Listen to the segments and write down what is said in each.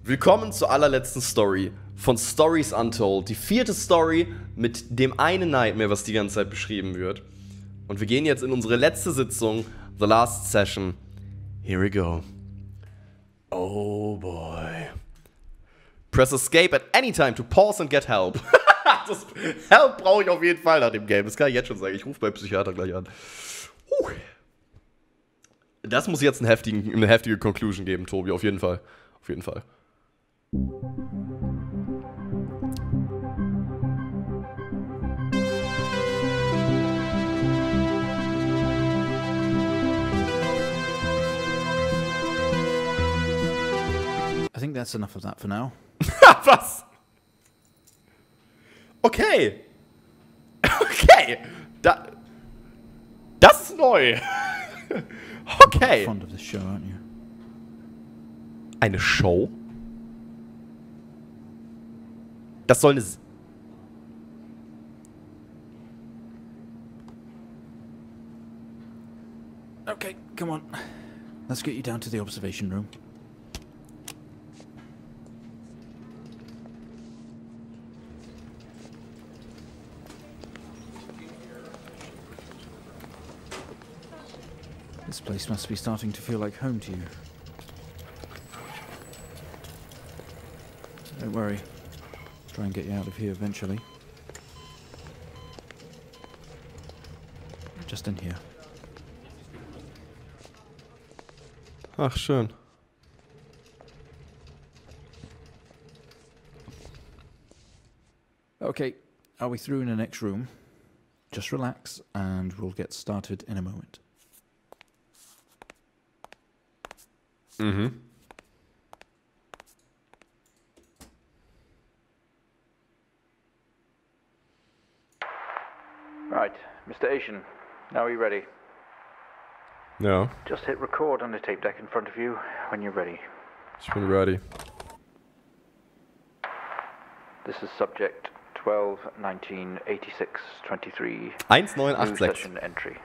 Willkommen zur allerletzten Story von Stories Untold. Die 4. Story mit dem einen Nightmare, was die ganze Zeit beschrieben wird. Und wir gehen jetzt in unsere letzte Sitzung, the last session. Here we go. Oh boy. Press escape at any time to pause and get help. Das Help brauche ich auf jeden Fall nach dem Game. Das kann ich jetzt schon sagen. Ich rufe beim Psychiater gleich an. Das muss jetzt eine heftige Conclusion geben, Tobi. Auf jeden Fall. Auf jeden Fall. I think that's enough of that for now. Was? Okay. Okay. Das ist neu. Okay. Fond of this show, aren't you? Eine Show? Das soll eine... Okay, come on. Let's get you down to the observation room. This place must be starting to feel like home to you. Don't worry. Try and get you out of here eventually. Just in here. Ach, schön. Okay, are we through in the next room? Just relax and we'll get started in a moment. Mhm. Right, Mr. Asian, now are you ready? Ja, Just hit record on the tape deck in front of you when you're ready. ich bin ready. This is subject 12-19-86-23. 1986. New session entry.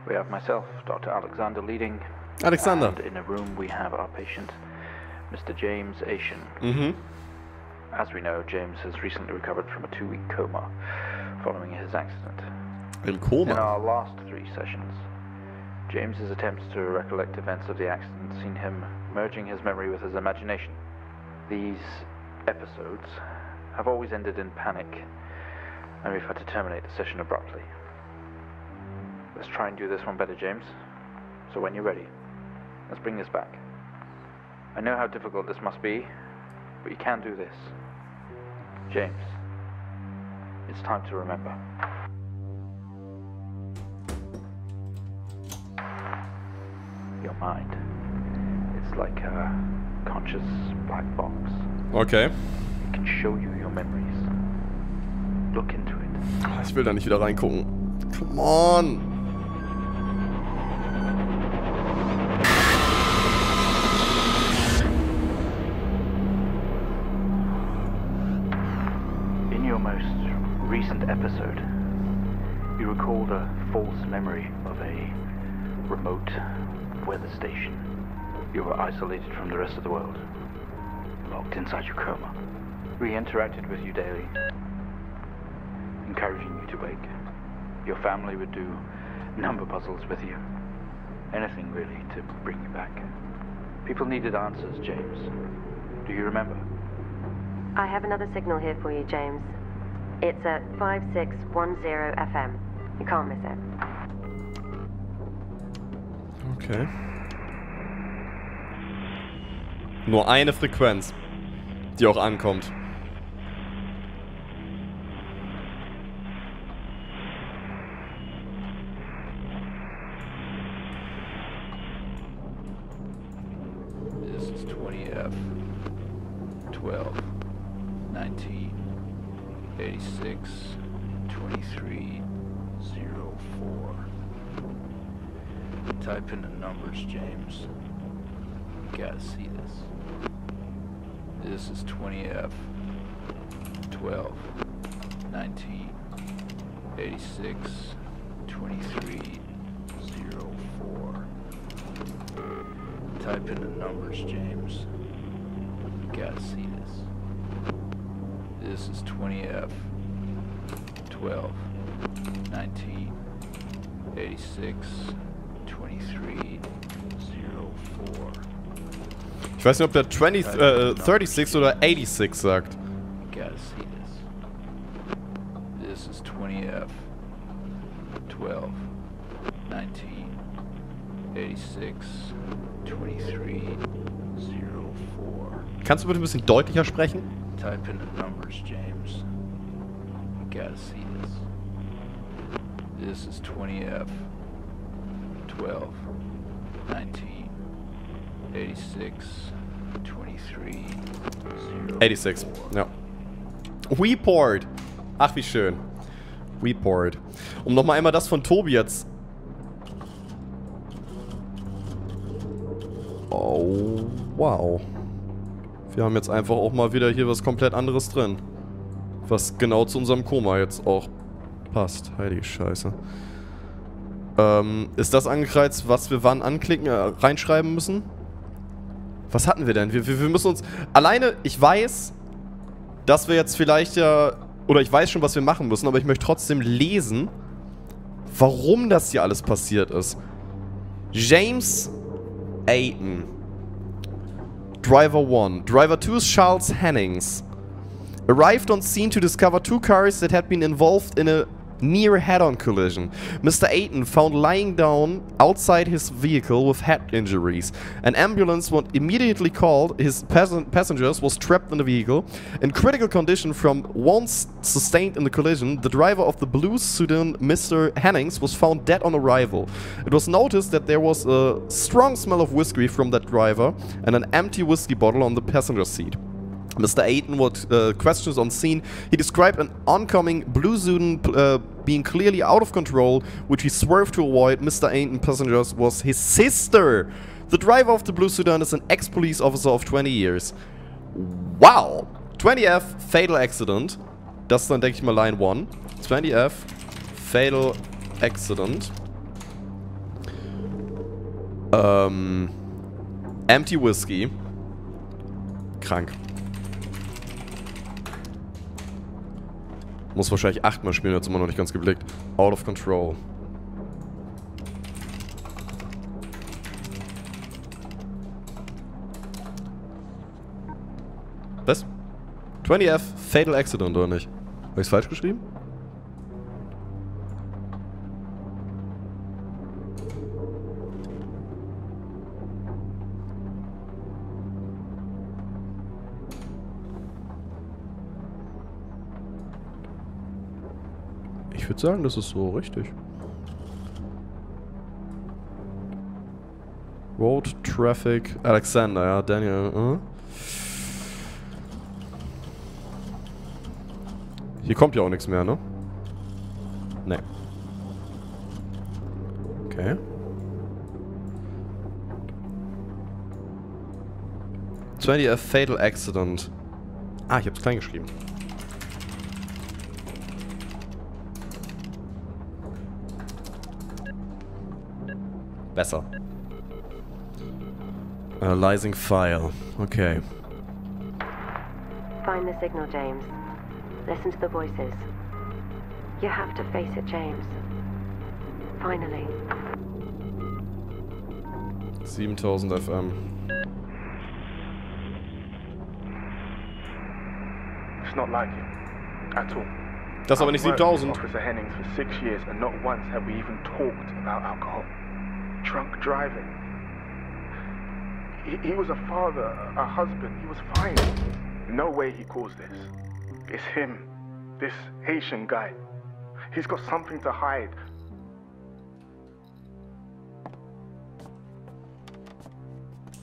We have myself, Dr. Alexander, leading. Alexander. And in a room we have our patient, Mr. James Asian. Mhm. As we know, James has recently recovered from a 2-week coma following his accident. Im In Koma. our last 3 sessions, James's attempts to recollect events of the accident seen him merging his memory with his imagination. These episodes have always ended in panic, and we've had to terminate the session abruptly. Let's try and do this one better, James. So when you're ready, let's bring this back. I know how difficult this must be, but you can do this. James, it's time to remember. Your mind. It's like a conscious black box. Okay. It can show you your memories. Look into it. Ich will da nicht wieder reingucken. Come on. In your most recent episode, you recalled a false memory of a remote weather station. You were isolated from the rest of the world, locked inside your coma. We interacted with you daily, encouraging you to wake. Your family would do number puzzles with you. Anything really to bring you back. People needed answers, James. Do you remember? I have another signal here for you, James. It's at 5610 FM. You can't miss it. Okay. Nur eine Frequenz, die auch ankommt. This is 20F 12 19 86 23 04. Type in the numbers, James. You gotta see this. This is 20F 12 19 86 23 04. Type in the numbers, James. You Gotta see this. This is 20F 12 19 86 23 04. Ich weiß nicht, ob der 36 oder 86 sagt. Gotta see this. This is 20F 12 19 86 23 04. Kannst du bitte ein bisschen deutlicher sprechen? Type in the numbers, James. Gotta see this. This is 20F 12 19 86 23 86, ja. Report. Ach, wie schön. Report. Um nochmal einmal das von Tobi jetzt... Oh, wow. Wir haben jetzt einfach auch mal wieder hier was komplett anderes drin. Was genau zu unserem Koma jetzt auch passt. Heilige Scheiße. Ist das angekreuzt, was wir wann anklicken, reinschreiben müssen? Was hatten wir denn? Wir müssen uns... Alleine, ich weiß, dass wir jetzt vielleicht ja... Oder ich weiß schon, was wir machen müssen, aber ich möchte trotzdem lesen, warum das hier alles passiert ist. James Ayton. Driver 1. Driver 2 is Charles Hennings. Arrived on scene to discover two cars that had been involved in a near head-on collision. Mr. Ayton found lying down outside his vehicle with head injuries. An ambulance was immediately called. His passengers was trapped in the vehicle. In critical condition from wounds sustained in the collision, the driver of the blue sedan, Mr. Hennings, was found dead on arrival. It was noticed that there was a strong smell of whiskey from that driver and an empty whiskey bottle on the passenger seat. Mr. Ayton was questions on scene. He described an oncoming blue sedan being clearly out of control, which he swerved to avoid. Mr. Ayton passengers was his sister. The driver of the blue sedan is an ex-police officer of 20 years. Wow! 20F, fatal accident. Das ist dann, denke ich mal, Line 1. 20F, fatal accident. Empty whiskey. Krank. Muss wahrscheinlich 8-mal spielen, jetzt immer noch nicht ganz geblickt. Out of control. Was? 20F, fatal accident, oder nicht? Habe ich's falsch geschrieben? Ich würde sagen, das ist so richtig. Road Traffic Alexander, ja, Daniel. Hier kommt ja auch nichts mehr, ne? Ne. Okay. A fatal accident. Ah, ich hab's klein geschrieben. Besser. Analyzing file. Okay. Find the signal, James. Listen to the voices. You have to face it, James. Finally. 7000 FM. It's not like him. At all. Das ist aber nicht 7000. Officer Hennings for 6 years and not once have we even talked about alcohol. Drunk driving. He was a father, a husband. He was fine. No way he caused this. It's him. This Haitian guy. He's got something to hide.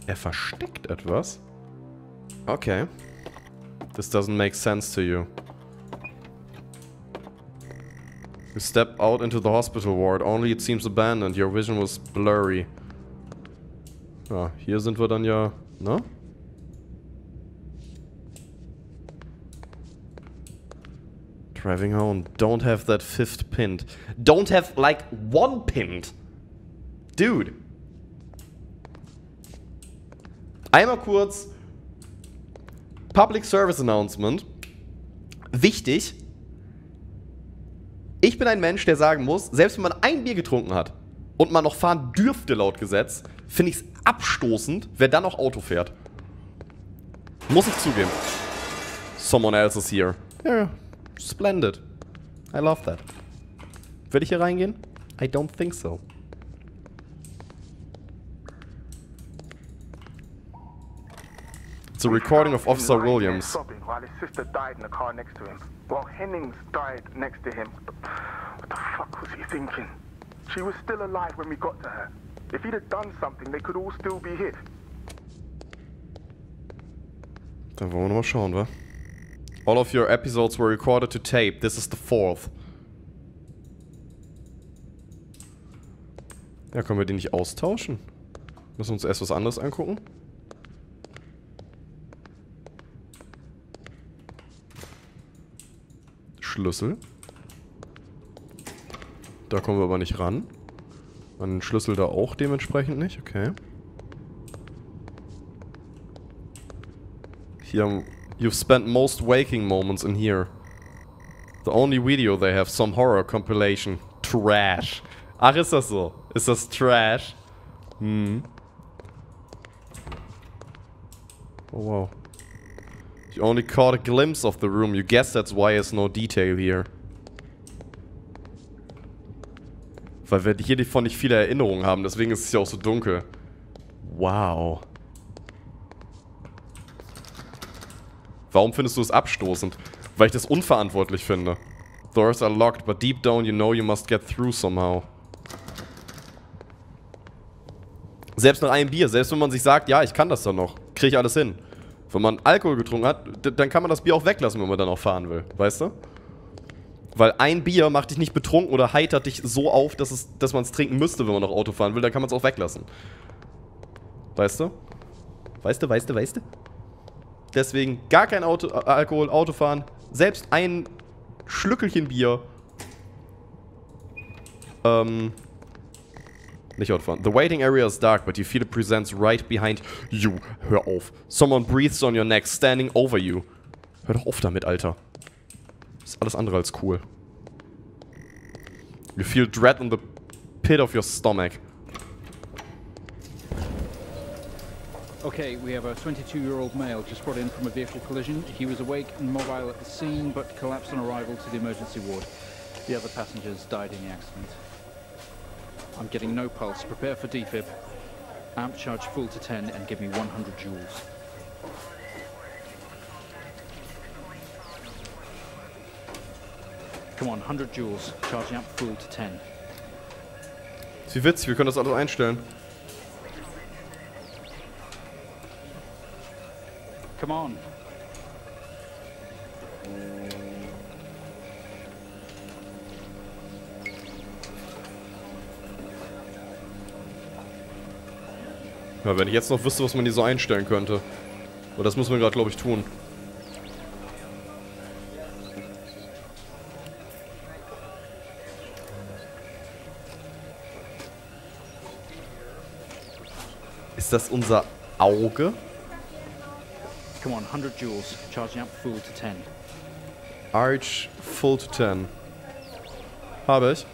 Er versteckt etwas? Okay. This doesn't make sense to you. You step out into the hospital ward. Only it seems abandoned. Your vision was blurry. Ja, hier sind wir dann ja, ne? Driving home. Don't have that fifth pinned. Don't have, like, one pinned. Dude. Einmal kurz Public Service Announcement. Wichtig. Ich bin ein Mensch, der sagen muss, selbst wenn man ein Bier getrunken hat und man noch fahren dürfte laut Gesetz, finde ich es abstoßend, wer dann noch Auto fährt. Muss ich zugeben. Someone else is here. Yeah, splendid. I love that. Will ich hier reingehen? I don't think so. It's a recording of Officer Williams. Sobbing while his sister died in the car next to him. While Hennings died next to him. What the fuck was he thinking? She was still alive when we got to her. If he'd have done something, they could all still be here. Dann wollen wir nochmal schauen, wa? All of your episodes were recorded to tape. This is the 4th. Ja, können wir die nicht austauschen? Müssen wir uns erst was anderes angucken? Schlüssel. Da kommen wir aber nicht ran. An den Schlüssel da auch dementsprechend nicht. Okay. Hier, you've spent most waking moments in here. The only video they have, some horror compilation. Trash. Ach, ist das so? Ist das Trash? Hm. Oh, wow. You only caught a glimpse of the room. You guess that's why there's no detail here. Weil wir hier davon nicht viele Erinnerungen haben, deswegen ist es ja auch so dunkel. Wow. Warum findest du es abstoßend? Weil ich das unverantwortlich finde. Doors are locked, but deep down you know you must get through somehow. Selbst nach einem Bier, selbst wenn man sich sagt, ja, ich kann das dann noch, kriege ich alles hin. Wenn man Alkohol getrunken hat, dann kann man das Bier auch weglassen, wenn man dann auch fahren will, weißt du? Weil ein Bier macht dich nicht betrunken oder heitert dich so auf, dass man es trinken müsste, wenn man noch Auto fahren will, dann kann man es auch weglassen. Weißt du? Weißt du? Deswegen gar kein Alkohol, Autofahren, selbst ein Schlückelchen Bier. Nicht Autofahren. The waiting area is dark, but you feel it presents right behind you. Hör auf. Someone breathes on your neck, standing over you. Hör doch auf damit, Alter. Ist alles andere als cool. You feel dread in the pit of your stomach. Okay, we have a 22-year-old male just brought in from a vehicle collision. He was awake and mobile at the scene, but collapsed on arrival to the emergency ward. The other passengers died in the accident. I'm getting no pulse. Prepare for defib. Amp charge full to 10 and give me 100 joules. Come on, 100 joules. Charging up full to 10. Ist wie witzig, wir können das alles einstellen. Come on. Ja, wenn ich jetzt noch wüsste, was man hier so einstellen könnte. Aber das müssen wir gerade, glaube ich, tun. Ist das unser Auge? Come on, 100 joules. Charging up full to 10. Arch full to 10. Habe ich.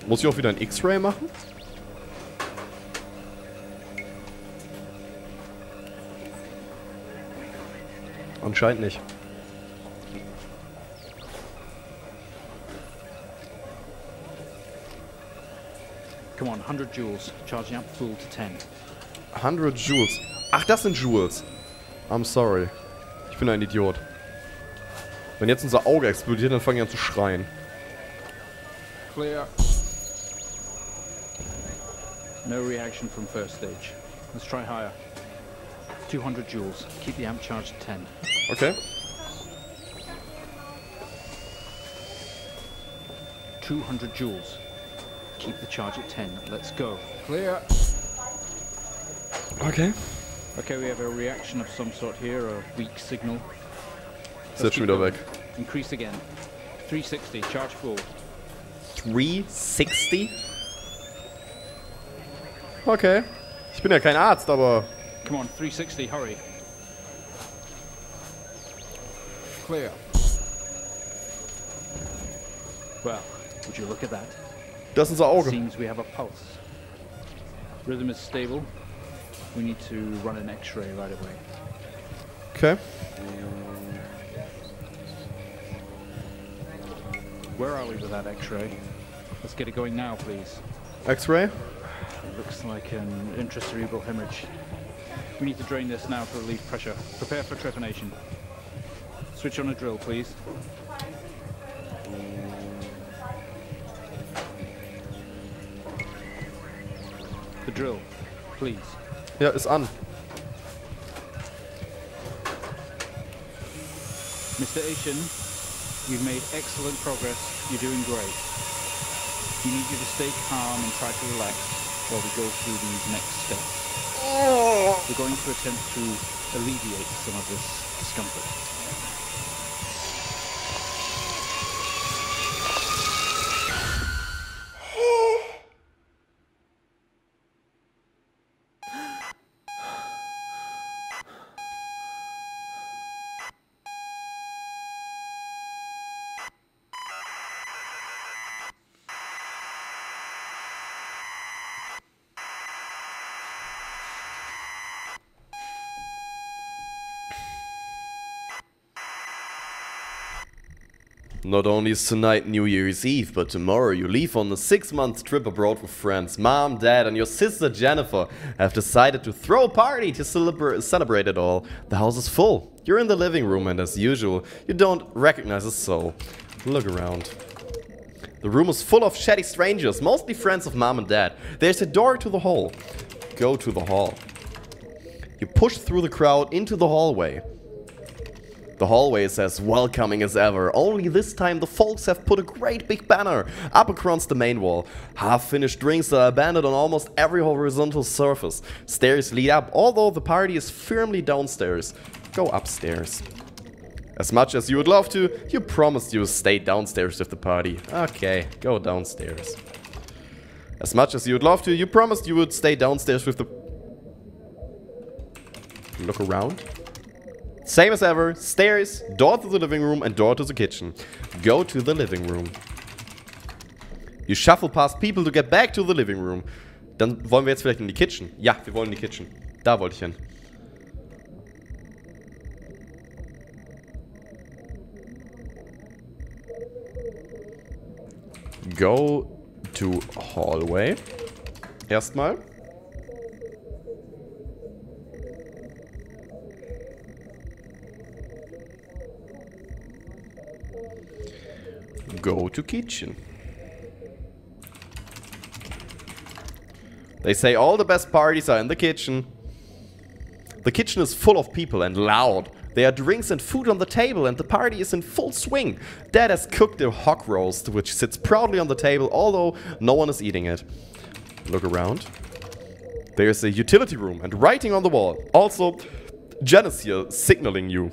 Muss ich auch wieder ein X-Ray machen? Anscheinend nicht. Come on, 100 joules. Charging up full to 10. 100 Joules. Ach, das sind Joules. I'm sorry. Ich bin ein Idiot. Wenn jetzt unser Auge explodiert, dann fangen wir an zu schreien. Clear. No reaction from first stage. Let's try higher. 200 joules. Keep the amp charged at 10. Okay. 200 joules. Keep the charge at 10. Let's go. Clear. Okay. Okay, we have a reaction of some sort here, a weak signal. Ist jetzt schon wieder weg. Increase again. 360, charge full. 360? Okay. Ich bin ja kein Arzt, aber... Come on, 360, hurry. Clear. Well, would you look at that? Das ist unser Auge. Seems we have a pulse. Rhythm is stable. We need to run an X-ray right away. Okay. Where are we with that X-ray? Let's get it going now, please. X-ray? It looks like an intracerebral hemorrhage. We need to drain this now to relieve pressure. Prepare for trepanation. Switch on a drill, please. The drill, please. Ja, ist an. Mr. Asian, you've made excellent progress. You're doing great. We need you to stay calm and try to relax while we go through these next steps. We're going to attempt to alleviate some of this discomfort. Not only is tonight New Year's Eve, but tomorrow you leave on a 6-month trip abroad with friends. Mom, Dad and your sister Jennifer have decided to throw a party to celebrate it all. The house is full. You're in the living room and as usual, you don't recognize a soul. Look around. The room is full of shady strangers, mostly friends of Mom and Dad. There's a door to the hall. Go to the hall. You push through the crowd into the hallway. The hallway is as welcoming as ever, only this time the folks have put a great big banner up across the main wall. Half-finished drinks are abandoned on almost every horizontal surface. Stairs lead up, although the party is firmly downstairs. Go upstairs. As much as you would love to, you promised you would stay downstairs with the party. Okay, go downstairs. As much as you would love to, you promised you would stay downstairs with the... Look around. Same as ever, stairs, door to the living room and door to the kitchen. Go to the living room. You shuffle past people to get back to the living room. Dann wollen wir jetzt vielleicht in die Kitchen. Ja, wir wollen in die Kitchen. Da wollte ich hin. Go to hallway. Erstmal. Go to kitchen. They say all the best parties are in the kitchen. The kitchen is full of people and loud. There are drinks and food on the table and the party is in full swing. Dad has cooked a hog roast which sits proudly on the table although no one is eating it. Look around. There's a utility room and writing on the wall. Also, Jen is here signaling you.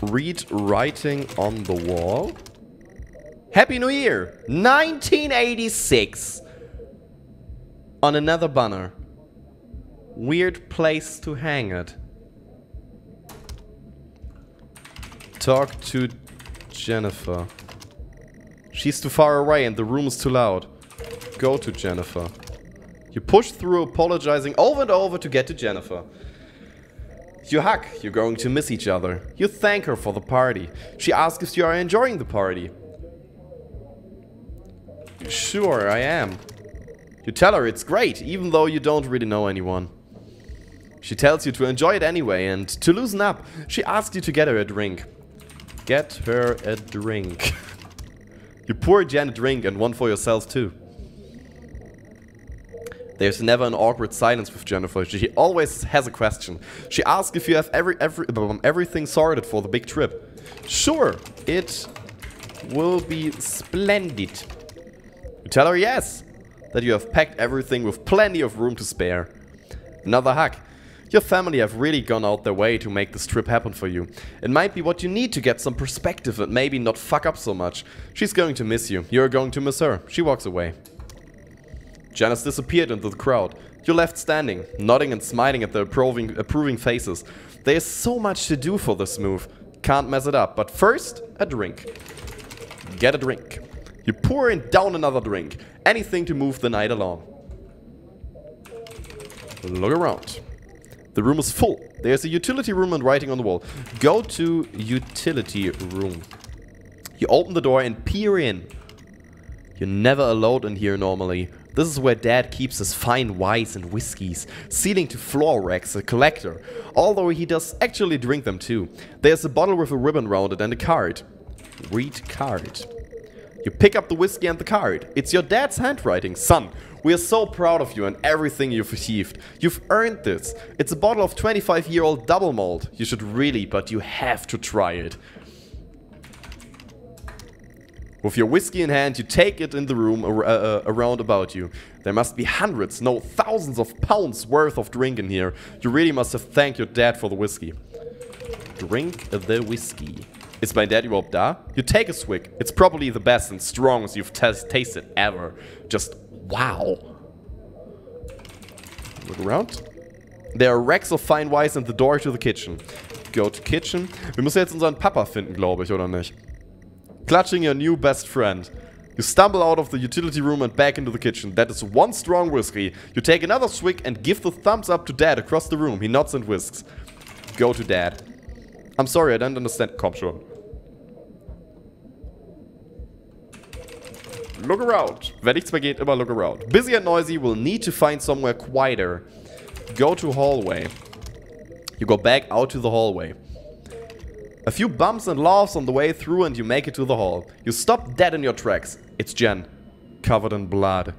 Read writing on the wall. Happy New Year! 1986! On another banner. Weird place to hang it. Talk to Jennifer. She's too far away and the room is too loud. Go to Jennifer. You push through apologizing over and over to get to Jennifer. You hug, you're going to miss each other. You thank her for the party. She asks if you are enjoying the party. Sure, I am. You tell her it's great, even though you don't really know anyone. She tells you to enjoy it anyway, and to loosen up, she asks you to get her a drink. Get her a drink. You pour Jen a drink and one for yourself too. There's never an awkward silence with Jennifer. She always has a question. She asks if you have everything sorted for the big trip. Sure, it will be splendid. You tell her yes, that you have packed everything with plenty of room to spare. Another hug. Your family have really gone out their way to make this trip happen for you. It might be what you need to get some perspective and maybe not fuck up so much. She's going to miss you. You're going to miss her. She walks away. Jen has disappeared into the crowd. You're left standing, nodding and smiling at the approving faces. There is so much to do for this move. Can't mess it up. But first, a drink. Get a drink. You pour in down another drink. Anything to move the night along. Look around. The room is full. There's a utility room and writing on the wall. Go to utility room. You open the door and peer in. You're never allowed in here normally. This is where Dad keeps his fine wines and whiskies, ceiling to floor racks, a collector. Although he does actually drink them too. There's a bottle with a ribbon around it and a card. Read card. You pick up the whiskey and the card. It's your dad's handwriting. Son, we are so proud of you and everything you've achieved. You've earned this. It's a bottle of 25-year-old double malt. You should really, but you have to try it. With your whiskey in hand, you take it in the room around about you. There must be hundreds, no thousands of pounds worth of drink in here. You really must have thanked your dad for the whiskey. Drink the whiskey. Is my dad überhaupt da? You take a swig. It's probably the best and strongest you've tasted ever. Just wow. Look around. There are racks of fine wines and the door to the kitchen. Go to kitchen. Wir müssen jetzt unseren Papa finden, glaube ich, oder nicht? Clutching your new best friend. You stumble out of the utility room and back into the kitchen. That is one strong whiskey. You take another swig and give the thumbs up to Dad across the room. He nods and whisks. Go to Dad. I'm sorry, I don't understand. Komm schon. Look around. Wenn nichts mehr geht, immer look around. Busy and noisy, will need to find somewhere quieter. Go to hallway. You go back out to the hallway. A few bumps and laughs on the way through and you make it to the hall. You stop dead in your tracks. It's Jen, covered in blood.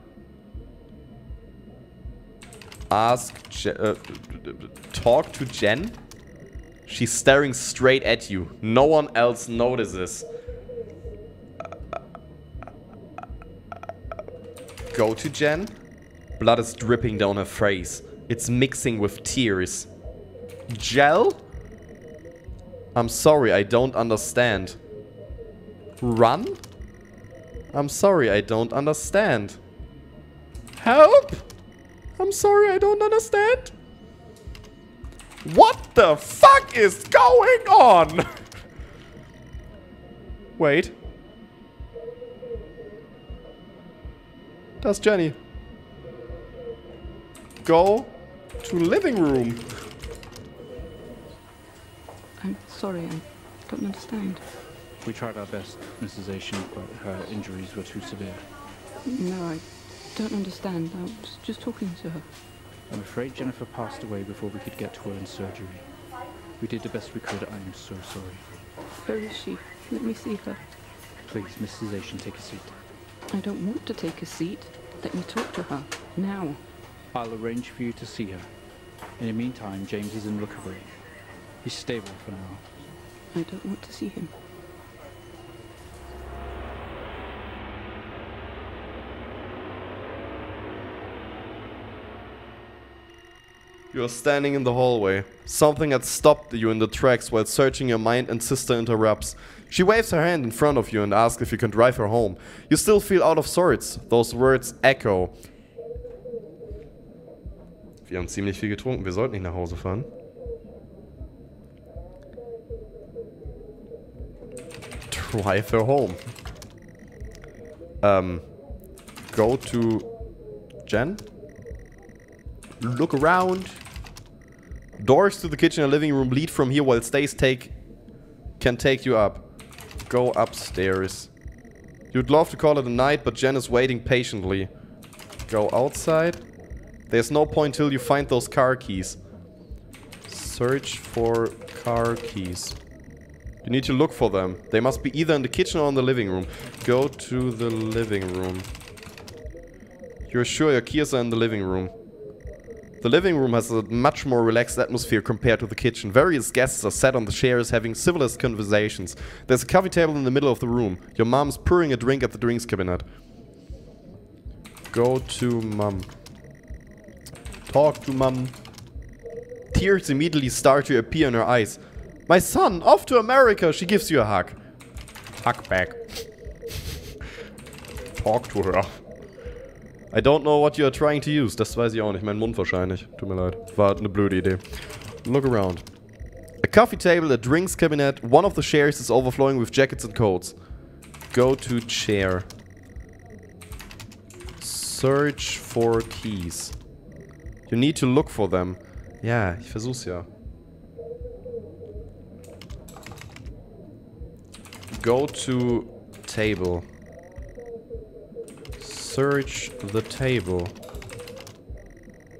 Talk to Jen? She's staring straight at you. No one else notices. Go to Jen? Blood is dripping down her face. It's mixing with tears. Gel? I'm sorry, I don't understand. Run? I'm sorry, I don't understand. Help? I'm sorry, I don't understand. What the fuck is going on? Wait. That's Jenny. Go to living room. I'm sorry, I don't understand. We tried our best, Mrs. Asian, but her injuries were too severe. No, I don't understand. I was just talking to her. I'm afraid Jennifer passed away before we could get to her in surgery. We did the best we could. I'm so sorry. Where is she? Let me see her. Please, Mrs. Asian, take a seat. I don't want to take a seat. Let me talk to her. Now. I'll arrange for you to see her. In the meantime, James is in recovery. He's stable for now. I don't want to see him. You're standing in the hallway. Something had stopped you in the tracks while searching your mind and sister interrupts. She waves her hand in front of you and asks if you can drive her home. You still feel out of sorts. Those words echo. Wir haben ziemlich viel getrunken. Wir sollten nicht nach Hause fahren. Drive her home. Go to Jen. Look around. Doors to the kitchen and living room lead from here while stairs can take you up. Go upstairs. You'd love to call it a night, but Jen is waiting patiently. Go outside. There's no point till you find those car keys. Search for car keys. You need to look for them. They must be either in the kitchen or in the living room. Go to the living room. You're sure your keys are in the living room. The living room has a much more relaxed atmosphere compared to the kitchen. Various guests are sat on the chairs having civilized conversations. There's a coffee table in the middle of the room. Your mom's pouring a drink at the drinks cabinet. Go to mom. Talk to mom. Tears immediately start to appear in her eyes. My son, off to America! She gives you a hug. Hug back. Talk to her. I don't know what you are trying to use. Das weiß ich auch nicht. Mein Mund wahrscheinlich. Tut mir leid. War eine blöde Idee. Look around. A coffee table, a drinks cabinet. One of the chairs is overflowing with jackets and coats. Go to chair. Search for keys. You need to look for them. Ja, ich versuch's ja. Go to table. Search the table.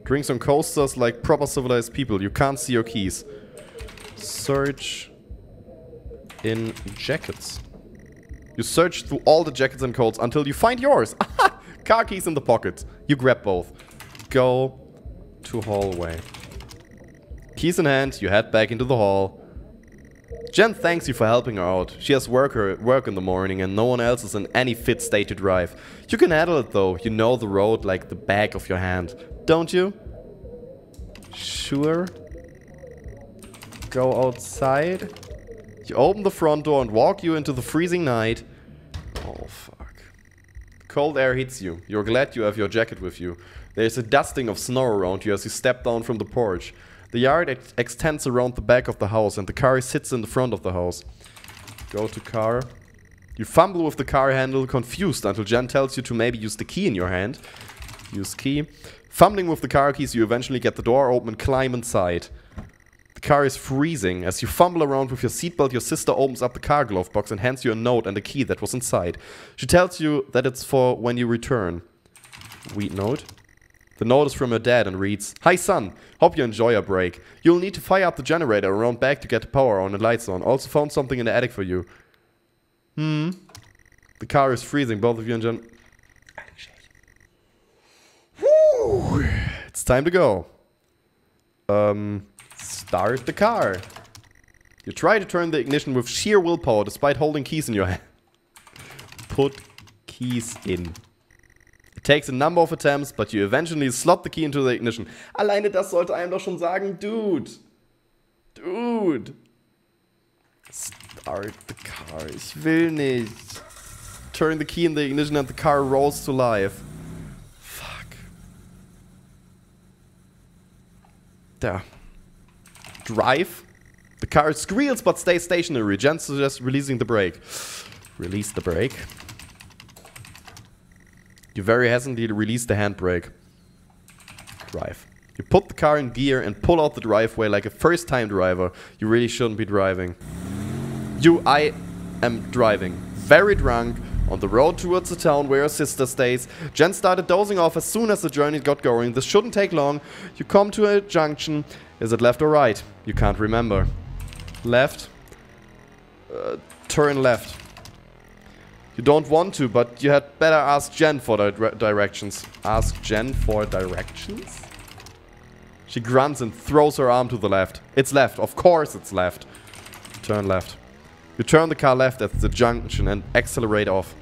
Drinks on coasters like proper civilized people. You can't see your keys. Search in jackets. You search through all the jackets and coats until you find yours. Car keys in the pocket. You grab both. Go to hallway. Keys in hand, you head back into the hall. Jen thanks you for helping her out. She has work in the morning and no one else is in any fit state to drive. You can handle it though. You know the road like the back of your hand. Don't you? Sure. Go outside. You open the front door and walk you into the freezing night. Oh fuck. Cold air hits you. You're glad you have your jacket with you. There's a dusting of snow around you as you step down from the porch. The yard extends around the back of the house and the car sits in the front of the house. Go to car. You fumble with the car handle, confused until Jen tells you to maybe use the key in your hand. Use key. Fumbling with the car keys, you eventually get the door open and climb inside. The car is freezing. As you fumble around with your seatbelt, your sister opens up the car glove box and hands you a note and a key that was inside. She tells you that it's for when you return. Read note. The note is from her dad and reads, "Hi son, hope you enjoy your break. You'll need to fire up the generator around back to get the power on and lights on. Also found something in the attic for you." The car is freezing, both of you and Jen. Woo! It's time to go. Start the car. You try to turn the ignition with sheer willpower despite holding keys in your hand. Put keys in. It takes a number of attempts, but you eventually slot the key into the ignition. Alleine das sollte einem doch schon sagen, dude. Dude. Start the car. Ich will nicht. Turn the key in the ignition and the car rolls to life. Fuck. There. Drive. The car squeals but stays stationary. Jen suggests releasing the brake. Release the brake. You very hesitantly release the handbrake. Drive. You put the car in gear and pull out the driveway like a first-time driver. You really shouldn't be driving. I am driving. Very drunk. On the road towards the town where your sister stays. Jen started dozing off as soon as the journey got going. This shouldn't take long. You come to a junction. Is it left or right? You can't remember. Left. Turn left. You don't want to, but you had better ask Jen for directions. Ask Jen for directions? She grunts and throws her arm to the left. It's left. Of course it's left. Turn left. You turn the car left at the junction and accelerate off.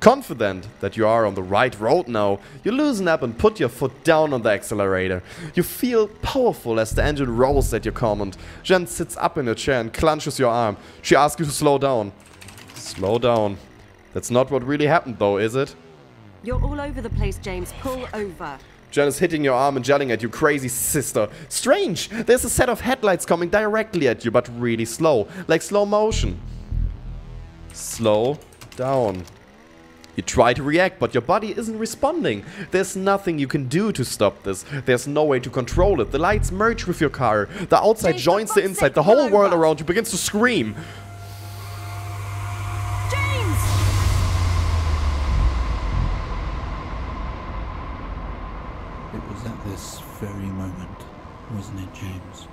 Confident that you are on the right road now, you loosen up and put your foot down on the accelerator. You feel powerful as the engine rolls at your command. Jen sits up in her chair and clenches your arm. She asks you to slow down. Slow down. That's not what really happened though, is it? You're all over the place, James. Pull over. Jen is hitting your arm and yelling at you, crazy sister. Strange! There's a set of headlights coming directly at you, but really slow. Like slow motion. Slow down. You try to react, but your body isn't responding. There's nothing you can do to stop this. There's no way to control it. The lights merge with your car. The outside James, joins the inside. The whole world around you begins to scream. James! It was at this very moment, wasn't it, James?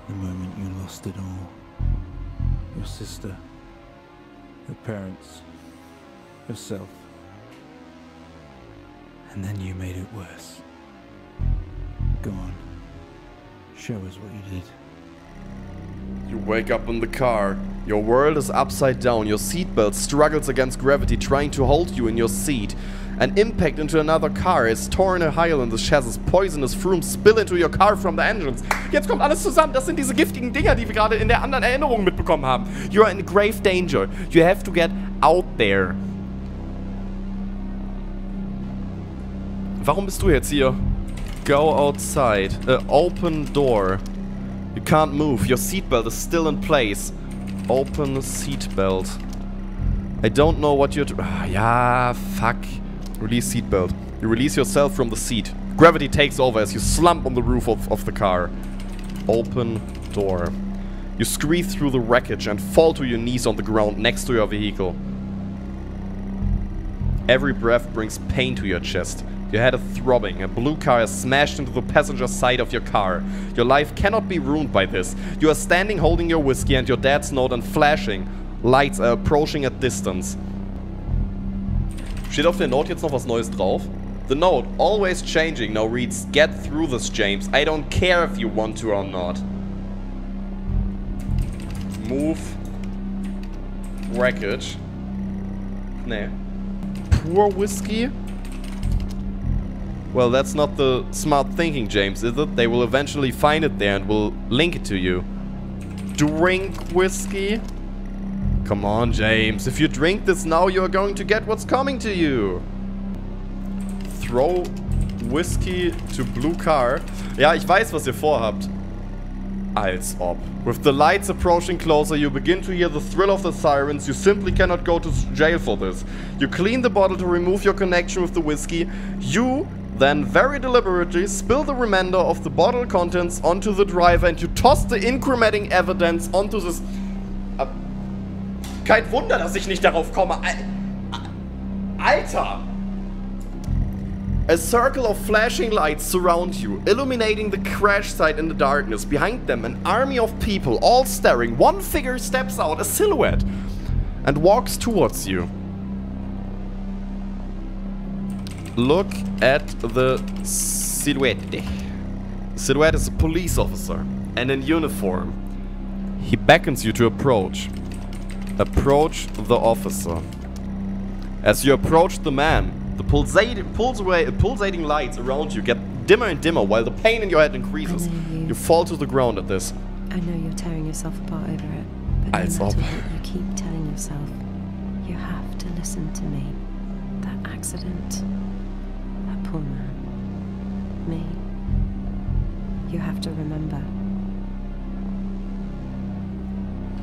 The moment you lost it all. Your sister, your parents, yourself. And then you made it worse. Go on. Show us what you did. You wake up in the car. Your world is upside down. Your seatbelt struggles against gravity, trying to hold you in your seat. An impact into another car has torn a hole in the chassis. Poisonous fumes spill into your car from the engines. Jetzt kommt alles zusammen. Das sind diese giftigen Dinger, die wir gerade in der anderen Erinnerung mitbekommen haben. You are in grave danger. You have to get out there. Warum bist du jetzt hier? Go outside. Open door. You can't move. Your seatbelt is still in place. Open seatbelt. I don't know what you're... yeah, fuck. Release seatbelt. You release yourself from the seat. Gravity takes over as you slump on the roof of the car. Open door. You scream through the wreckage and fall to your knees on the ground next to your vehicle. Every breath brings pain to your chest. Your head is throbbing. A blue car is smashed into the passenger side of your car. Your life cannot be ruined by this. You are standing holding your whiskey and your dad's note and flashing. Lights are approaching at distance. Steht auf der Note jetzt noch was Neues drauf? The note, always changing, now reads, "Get through this, James. I don't care if you want to or not. Move. Wreckage. Nee. Pour whiskey? Well, that's not the smart thinking, James, is it? They will eventually find it there and will link it to you. Drink whiskey? Come on, James. If you drink this now, you're going to get what's coming to you. Throw whiskey to blue car. Ja, ich weiß, was ihr vorhabt. Als ob. With the lights approaching closer, you begin to hear the thrill of the sirens. You simply cannot go to jail for this. You clean the bottle to remove your connection with the whiskey. You then very deliberately spill the remainder of the bottle contents onto the driver and you toss the incriminating evidence onto this... Kein Wunder, dass ich nicht darauf komme. Alter! A circle of flashing lights surround you, illuminating the crash site in the darkness. Behind them, an army of people, all staring. One figure steps out, a silhouette, and walks towards you. Look at the silhouette. Silhouette is a police officer, and in uniform. He beckons you to approach. Approach the officer. As you approach the man, the pulsating lights around you get dimmer and dimmer while the pain in your head increases. You fall to the ground at this. I know you're tearing yourself apart over it, but no matter what you keep telling yourself, you have to listen to me. That accident, that poor man, me. You have to remember.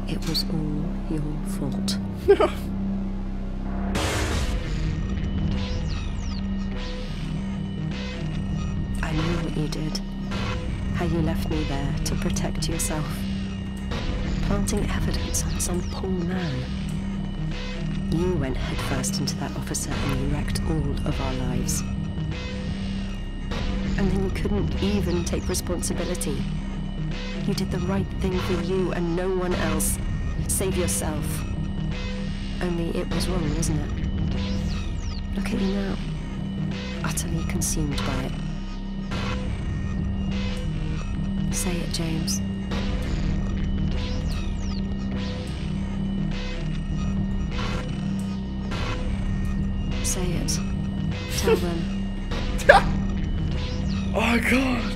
It was all your fault. I know what you did. How you left me there to protect yourself. Planting evidence on some poor man. You went headfirst into that officer and you wrecked all of our lives. And then you couldn't even take responsibility. You did the right thing for you and no one else. Save yourself. Only it was wrong, wasn't it? Look at you now. Utterly consumed by it. Say it, James. Say it. Tell them. Oh my god.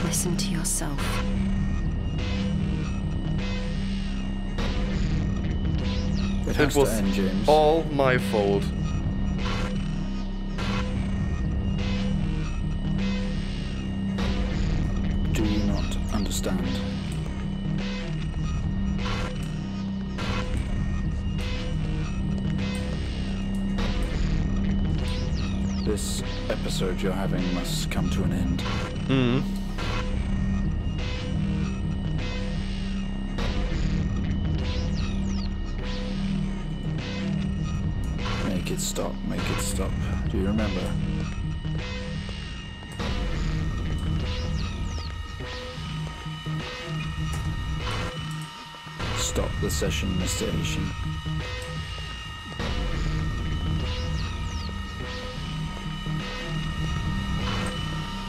Listen to yourself. It was end, James. all my fault. Do you not understand? This episode you're having must come to an end. Make it stop, make it stop. Do you remember? Stop the session, Mr. Asian.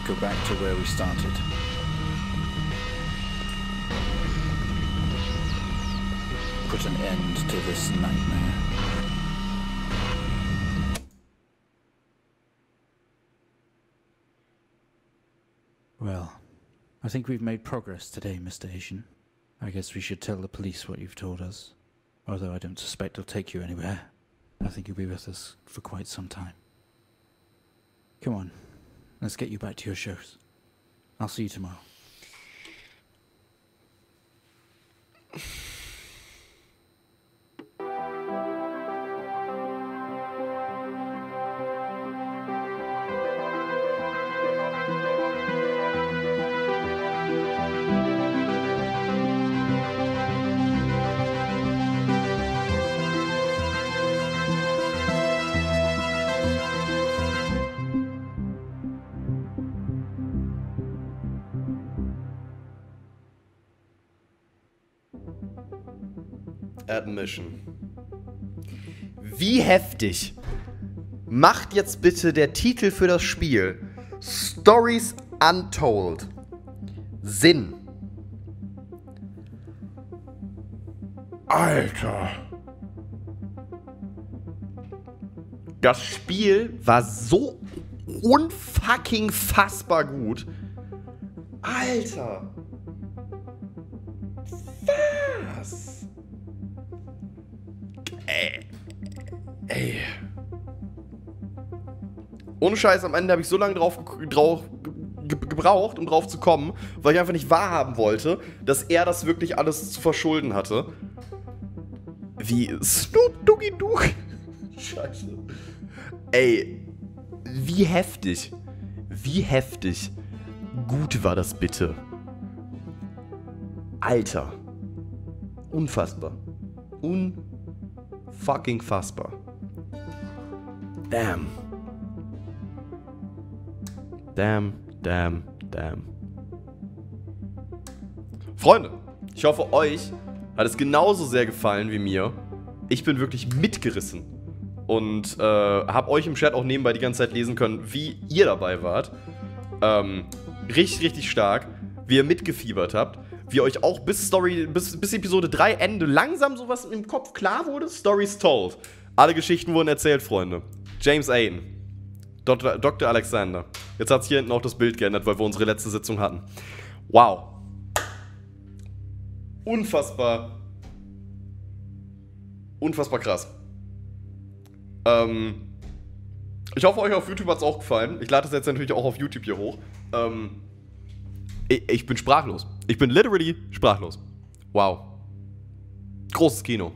Go back to where we started. Put an end to this nightmare. Well, I think we've made progress today, Mr. Asian. I guess we should tell the police what you've told us. Although I don't suspect they'll take you anywhere. I think you'll be with us for quite some time. Come on, let's get you back to your shows. I'll see you tomorrow. Admission. Wie heftig macht jetzt bitte der Titel für das Spiel Stories Untold Sinn? Alter. Das Spiel war so unfucking fassbar gut. Alter. Was? Ey. Ohne Scheiß, am Ende habe ich so lange gebraucht, um drauf zu kommen, weil ich einfach nicht wahrhaben wollte, dass er das wirklich alles zu verschulden hatte. Wie Snoop Doggy Doo. Scheiße. Ey, wie heftig gut war das bitte. Alter. Unfassbar. Unfucking fassbar. Damn. Freunde, ich hoffe, euch hat es genauso sehr gefallen wie mir. Ich bin wirklich mitgerissen. Und habe euch im Chat auch nebenbei die ganze Zeit lesen können, wie ihr dabei wart. Richtig stark. Wie ihr mitgefiebert habt. Wie euch auch bis Episode 3 Ende langsam sowas im Kopf klar wurde. Stories told. Alle Geschichten wurden erzählt, Freunde. James Aiden. Dr. Alexander. Jetzt hat sich hier hinten auch das Bild geändert, weil wir unsere letzte Sitzung hatten. Wow. Unfassbar krass. Ich hoffe, euch auf YouTube hat es auch gefallen. Ich lade das jetzt natürlich auch auf YouTube hier hoch. Ich bin sprachlos. Ich bin literally sprachlos. Wow. Großes Kino.